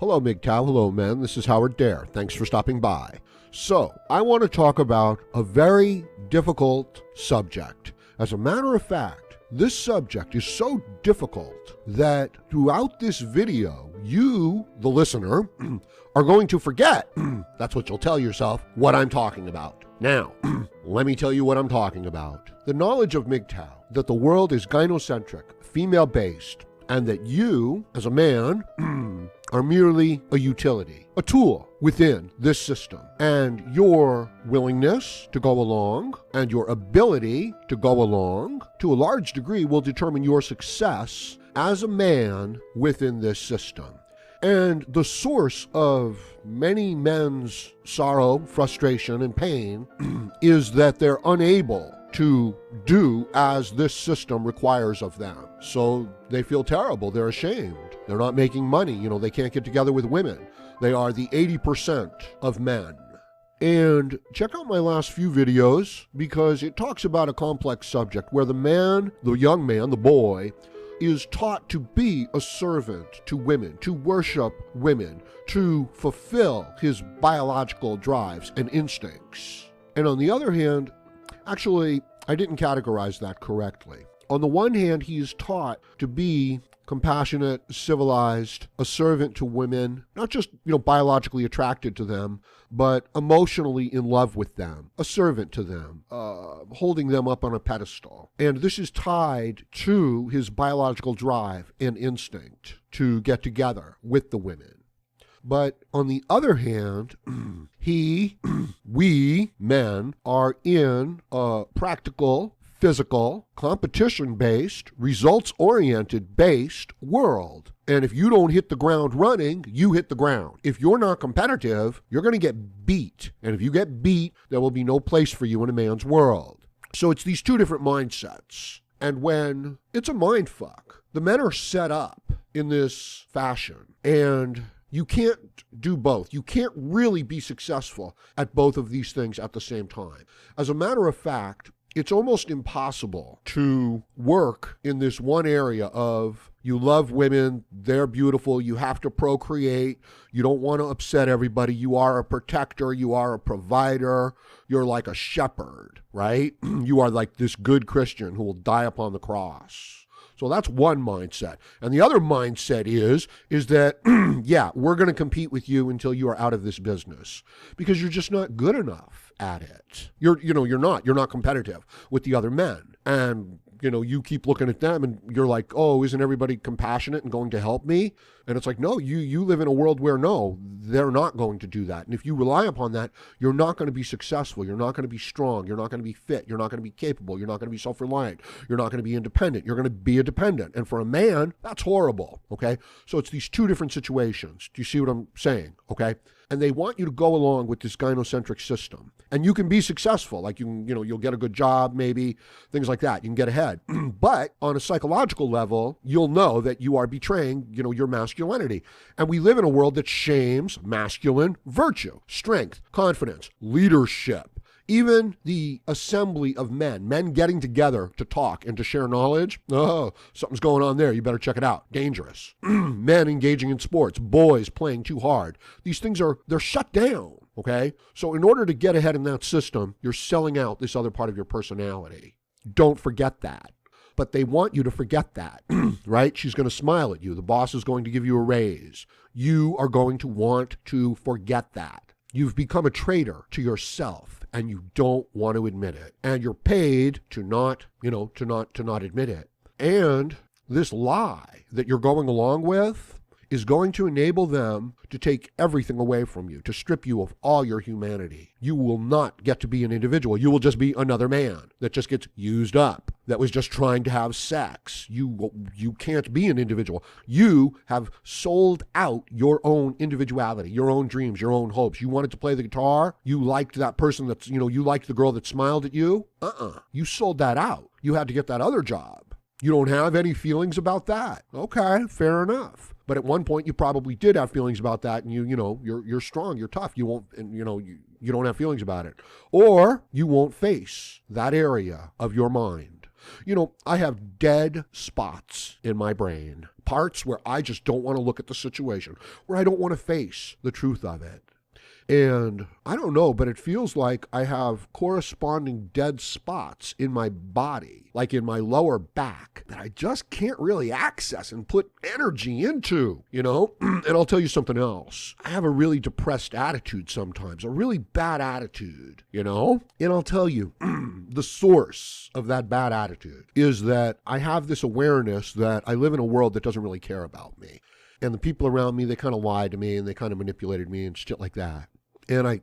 Hello, MGTOW. Hello, men. This is Howard Dare. Thanks for stopping by. So, I want to talk about a very difficult subject. As a matter of fact, this subject is so difficult that throughout this video, you, the listener, are going to forget, that's what you'll tell yourself, what I'm talking about. Now, let me tell you what I'm talking about. The knowledge of MGTOW, that the world is gynocentric, female-based, and that you, as a man, are merely a utility, a tool within this system. And your willingness to go along and your ability to go along, to a large degree, will determine your success as a man within this system. And the source of many men's sorrow, frustration, and pain is that they're unable to do as this system requires of them. So they feel terrible, they're ashamed, they're not making money, they can't get together with women. They are the 80% of men. And check out my last few videos because it talks about a complex subject where the man, the young man, the boy, is taught to be a servant to women, to worship women, to fulfill his biological drives and instincts. And on the other hand, actually, I didn't categorize that correctly. On the one hand, he is taught to be compassionate, civilized, a servant to women, not just, biologically attracted to them, but emotionally in love with them, a servant to them, holding them up on a pedestal. And this is tied to his biological drive and instinct to get together with the women. But on the other hand, we men are in a practical, physical, competition-based, results-oriented based world. And if you don't hit the ground running, you hit the ground. If you're not competitive, you're going to get beat. And if you get beat, there will be no place for you in a man's world. So it's these two different mindsets. And when it's a mind fuck, the men are set up in this fashion. And you can't do both. You can't really be successful at both of these things at the same time. As a matter of fact, it's almost impossible to work in this one area of you love women, they're beautiful, you have to procreate, you don't want to upset everybody, you are a protector, you are a provider, you're like a shepherd, right? You are like this good Christian who will die upon the cross. So that's one mindset. And the other mindset is that, yeah, we're going to compete with you until you are out of this business because you're just not good enough at it. You're not competitive with the other men. And, you keep looking at them and you're like, oh, isn't everybody compassionate and going to help me? And it's like, no, you live in a world where no, they're not going to do that. And if you rely upon that, you're not going to be successful. You're not going to be strong. You're not going to be fit. You're not going to be capable. You're not going to be self-reliant. You're not going to be independent. You're going to be a dependent. And for a man, that's horrible, okay? So it's these two different situations. Do you see what I'm saying, okay? And they want you to go along with this gynocentric system. And you can be successful, like you'll get a good job, maybe, things like that. You can get ahead. But on a psychological level, you'll know that you are betraying, your masculinity. And we live in a world that shames masculine virtue, strength, confidence, leadership. Even the assembly of men getting together to talk and to share knowledge, oh, something's going on there, you better check it out, dangerous. Men engaging in sports, boys playing too hard. These things they're shut down, okay? So in order to get ahead in that system, you're selling out this other part of your personality. Don't forget that. But they want you to forget that, right? She's going to smile at you. The boss is going to give you a raise. You are going to want to forget that. You've become a traitor to yourself and you don't want to admit it. And you're paid to not admit it. And this lie that you're going along with is going to enable them to take everything away from you, to strip you of all your humanity. You will not get to be an individual. You will just be another man that just gets used up, that was just trying to have sex. You can't be an individual. You have sold out your own individuality, your own dreams, your own hopes. You wanted to play the guitar. You liked that person that's, you liked the girl that smiled at you. You sold that out. You had to get that other job. You don't have any feelings about that. Okay, fair enough. But at one point you probably did have feelings about that, and you're strong, you're tough. You won't, and you don't have feelings about it, or you won't face that area of your mind. I have dead spots in my brain, parts where I just don't want to look at the situation, where I don't want to face the truth of it. And I don't know, but it feels like I have corresponding dead spots in my body, like in my lower back, that I just can't really access and put energy into, And I'll tell you something else. I have a really depressed attitude sometimes, a really bad attitude, And I'll tell you, the source of that bad attitude is that I have this awareness that I live in a world that doesn't really care about me. And the people around me, they kind of lied to me and they kind of manipulated me and shit like that. And I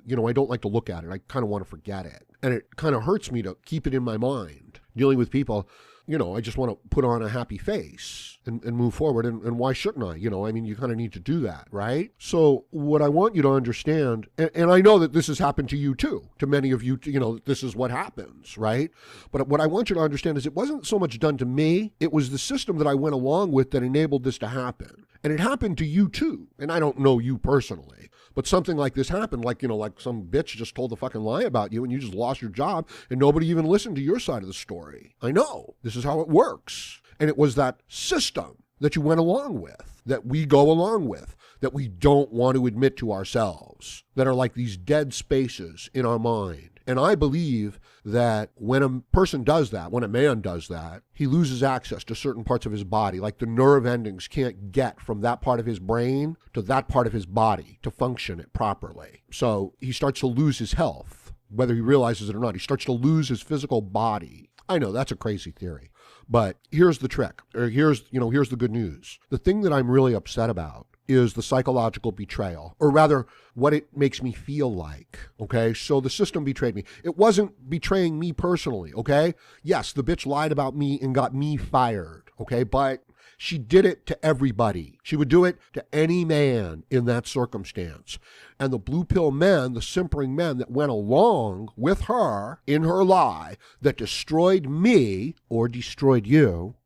don't like to look at it. I kind of want to forget it. And it kind of hurts me to keep it in my mind. Dealing with people, I just want to put on a happy face and move forward. And why shouldn't I? You kind of need to do that, right? So what I want you to understand, and I know that this has happened to you too, to many of you, this is what happens, right? But what I want you to understand is it wasn't so much done to me. It was the system that I went along with that enabled this to happen. And it happened to you too. And I don't know you personally, but something like this happened, like some bitch just told a fucking lie about you and you just lost your job and nobody even listened to your side of the story. I know. This is how it works. And it was that system that you went along with, that we go along with, that we don't want to admit to ourselves, that are like these dead spaces in our mind. And I believe that when a person does that, when a man does that, he loses access to certain parts of his body, like the nerve endings can't get from that part of his brain to that part of his body to function it properly. So he starts to lose his health, whether he realizes it or not. He starts to lose his physical body. I know that's a crazy theory, but here's the trick, or here's the good news. The thing that I'm really upset about is the psychological betrayal, or rather what it makes me feel like, okay? So the system betrayed me. It wasn't betraying me personally, okay? Yes, the bitch lied about me and got me fired, okay? But she did it to everybody. She would do it to any man in that circumstance. And the blue pill men, the simpering men that went along with her in her lie that destroyed me or destroyed you,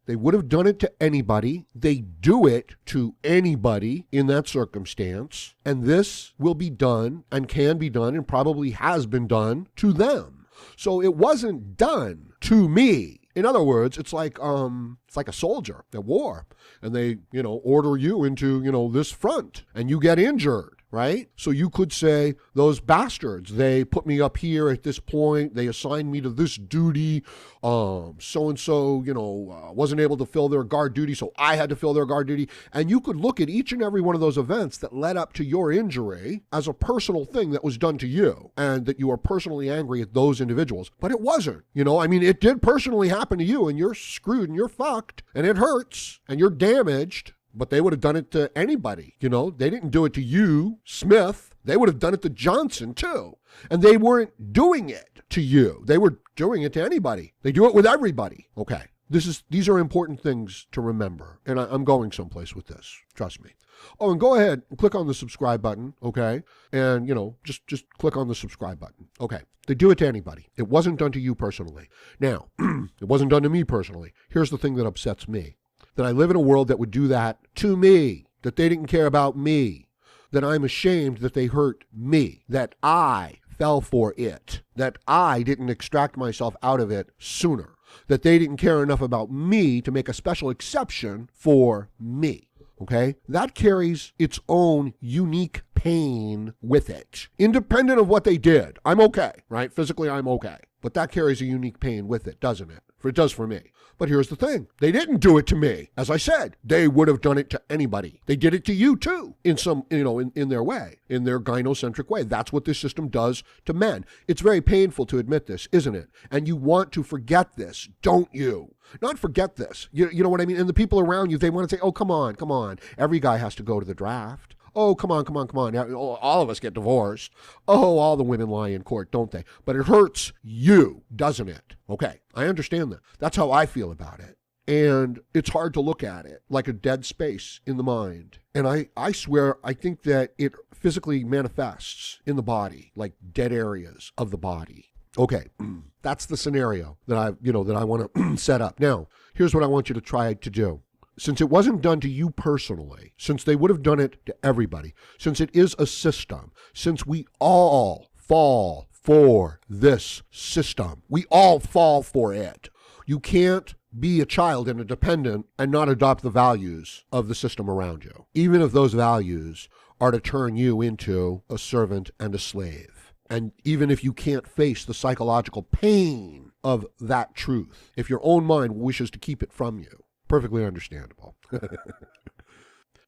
they would have done it to anybody. They do it to anybody in that circumstance. And this will be done and can be done and probably has been done to them. So it wasn't done to me. In other words, it's like a soldier at war, and they, order you into, this front, and you get injured, right? So you could say, those bastards, they put me up here at this point, they assigned me to this duty, so-and-so, wasn't able to fill their guard duty, so I had to fill their guard duty. And you could look at each and every one of those events that led up to your injury as a personal thing that was done to you, and that you are personally angry at those individuals. But it wasn't, it did personally happen to you, and you're screwed, and you're fucked, and it hurts, and you're damaged. But they would have done it to anybody, They didn't do it to you, Smith. They would have done it to Johnson, too. And they weren't doing it to you. They were doing it to anybody. They do it with everybody. Okay. These are important things to remember. And I'm going someplace with this. Trust me. Oh, and go ahead and click on the subscribe button, okay? And, just click on the subscribe button. Okay. They do it to anybody. It wasn't done to you personally. Now, it wasn't done to me personally. Here's the thing that upsets me. That I live in a world that would do that to me, that they didn't care about me, that I'm ashamed that they hurt me, that I fell for it, that I didn't extract myself out of it sooner, that they didn't care enough about me to make a special exception for me, okay? That carries its own unique pain with it. Independent of what they did, I'm okay, right? Physically, I'm okay. But that carries a unique pain with it, doesn't it? It does for me. But here's the thing. They didn't do it to me. As I said, they would have done it to anybody. They did it to you too, in some, in their way, in their gynocentric way. That's what this system does to men. It's very painful to admit this, isn't it? And you want to forget this, don't you? Not forget this. You know what I mean? And the people around you, they want to say, oh, come on. Every guy has to go to the draft. Oh, come on. All of us get divorced. Oh, all the women lie in court, don't they? But it hurts you, doesn't it? Okay, I understand that. That's how I feel about it. And it's hard to look at it like a dead space in the mind. And I swear, I think that it physically manifests in the body, like dead areas of the body. Okay, that's the scenario that I want to set up. Now, here's what I want you to try to do. Since it wasn't done to you personally, since they would have done it to everybody, since it is a system, since we all fall for this system. We all fall for it. You can't be a child and a dependent and not adopt the values of the system around you, even if those values are to turn you into a servant and a slave. And even if you can't face the psychological pain of that truth, if your own mind wishes to keep it from you, perfectly understandable.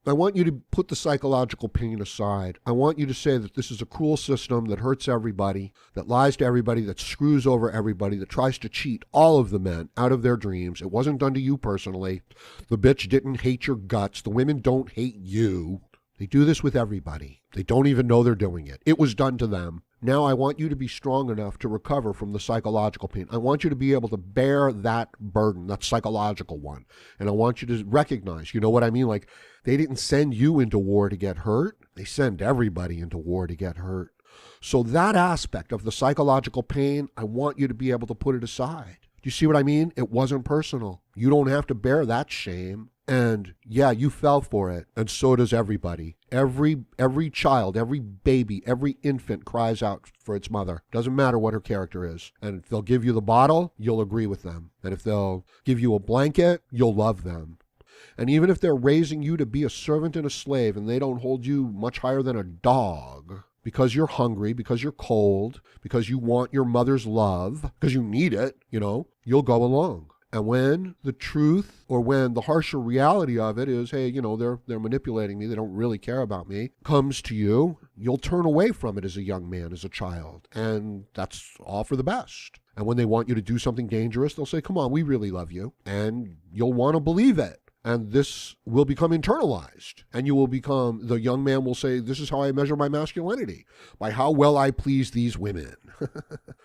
I want you to put the psychological pain aside. I want you to say that this is a cruel system that hurts everybody, that lies to everybody, that screws over everybody, that tries to cheat all of the men out of their dreams. It wasn't done to you personally. The bitch didn't hate your guts. The women don't hate you. They do this with everybody. They don't even know they're doing it. It was done to them. Now I want you to be strong enough to recover from the psychological pain. I want you to be able to bear that burden, that psychological one. And I want you to recognize, you know what I mean? Like, they didn't send you into war to get hurt. They send everybody into war to get hurt. So that aspect of the psychological pain, I want you to be able to put it aside. Do you see what I mean? It wasn't personal. You don't have to bear that shame. And yeah, you fell for it, and so does everybody. Every child, every baby, every infant cries out for its mother. Doesn't matter what her character is. And if they'll give you the bottle, you'll agree with them. And if they'll give you a blanket, you'll love them. And even if they're raising you to be a servant and a slave, and they don't hold you much higher than a dog, because you're hungry, because you're cold, because you want your mother's love, because you need it, you'll go along. And when the truth, or when the harsher reality of it is, hey, they're manipulating me, they don't really care about me, comes to you, you'll turn away from it as a young man, as a child. And that's all for the best. And when they want you to do something dangerous, they'll say, come on, we really love you. And you'll want to believe it. And this will become internalized. And you will become, the young man will say, this is how I measure my masculinity, by how well I please these women.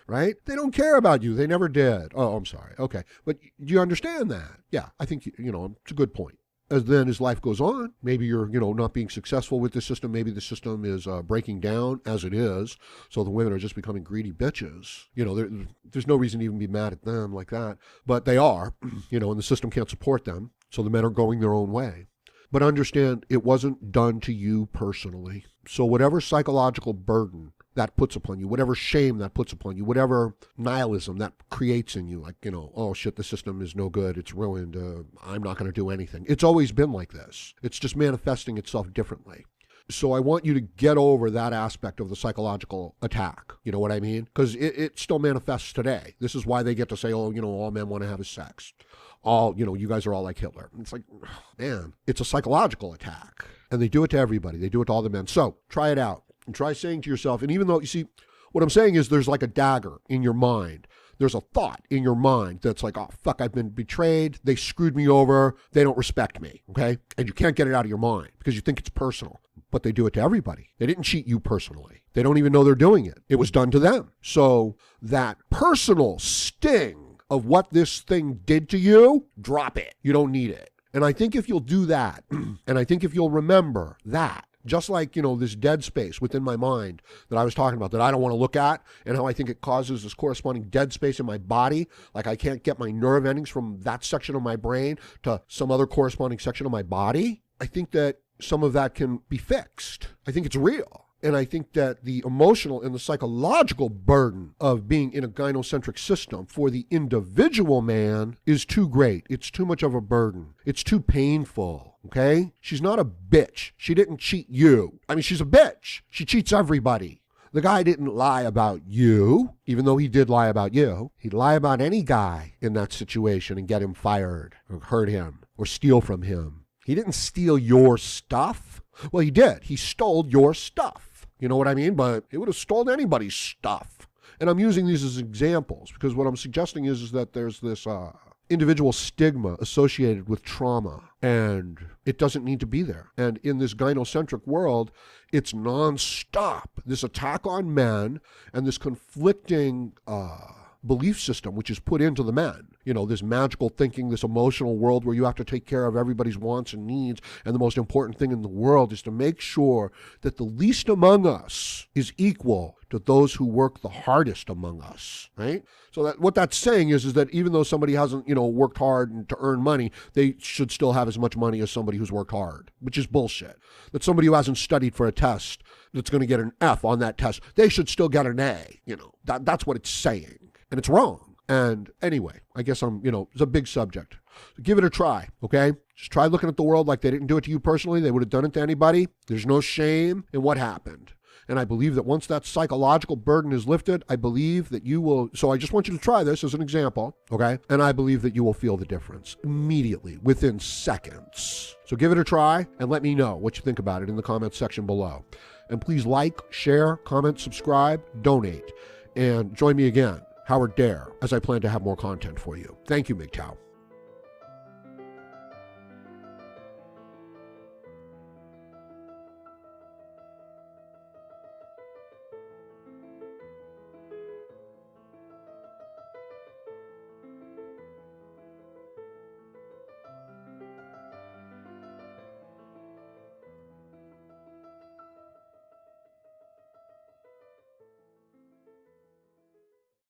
Right? They don't care about you. They never did. Oh, I'm sorry. Okay. But do you understand that? Yeah, I think, it's a good point. As life goes on, maybe you're, not being successful with the system. Maybe the system is breaking down as it is. So the women are just becoming greedy bitches. There's no reason to even be mad at them like that. But they are, and the system can't support them. So the men are going their own way. But understand, it wasn't done to you personally. So whatever psychological burden that puts upon you, whatever shame that puts upon you, whatever nihilism that creates in you, like, oh shit, the system is no good, it's ruined, I'm not going to do anything. It's always been like this. It's just manifesting itself differently. So I want you to get over that aspect of the psychological attack. You know what I mean? Because it still manifests today. This is why they get to say, oh, all men want to have is sex. All, you guys are all like Hitler. It's like, man, it's a psychological attack. And they do it to everybody. They do it to all the men. So try it out. And try saying to yourself, and even though, you see, what I'm saying is there's like a dagger in your mind. There's a thought in your mind that's like, oh, fuck, I've been betrayed. They screwed me over. They don't respect me, okay? And you can't get it out of your mind because you think it's personal. But they do it to everybody. They didn't cheat you personally. They don't even know they're doing it. It was done to them. So that personal sting of what this thing did to you, drop it. You don't need it. And I think if you'll do that, and I think if you'll remember that, just like, this dead space within my mind that I was talking about that I don't want to look at, and how I think it causes this corresponding dead space in my body, like I can't get my nerve endings from that section of my brain to some other corresponding section of my body, I think that some of that can be fixed. I think it's real. And I think that the emotional and the psychological burden of being in a gynocentric system for the individual man is too great. It's too much of a burden. It's too painful, okay? She's not a bitch. She didn't cheat you. I mean, she's a bitch. She cheats everybody. The guy didn't lie about you, even though he did lie about you. He'd lie about any guy in that situation and get him fired or hurt him or steal from him. He didn't steal your stuff. Well, he did. He stole your stuff. You know what I mean? But he would have stolen anybody's stuff. And I'm using these as examples because what I'm suggesting is that there's this individual stigma associated with trauma, and it doesn't need to be there. And in this gynocentric world, it's nonstop. This attack on men and this conflicting belief system which is put into the men. You know, this magical thinking, this emotional world where you have to take care of everybody's wants and needs, and the most important thing in the world is to make sure that the least among us is equal to those who work the hardest among us, right? So that what that's saying is that even though somebody hasn't, worked hard to earn money, they should still have as much money as somebody who's worked hard, which is bullshit. That somebody who hasn't studied for a test that's going to get an F on that test, they should still get an A. That's what it's saying, and it's wrong. And anyway, I guess it's a big subject. So give it a try, okay? Just try looking at the world like they didn't do it to you personally. They would have done it to anybody. There's no shame in what happened. And I believe that once that psychological burden is lifted, I believe that you will. So I just want you to try this as an example, okay? And I believe that you will feel the difference immediately, within seconds. So give it a try and let me know what you think about it in the comments section below. And please like, share, comment, subscribe, donate, and join me again, Howard Dare, as I plan to have more content for you. Thank you, MGTOW.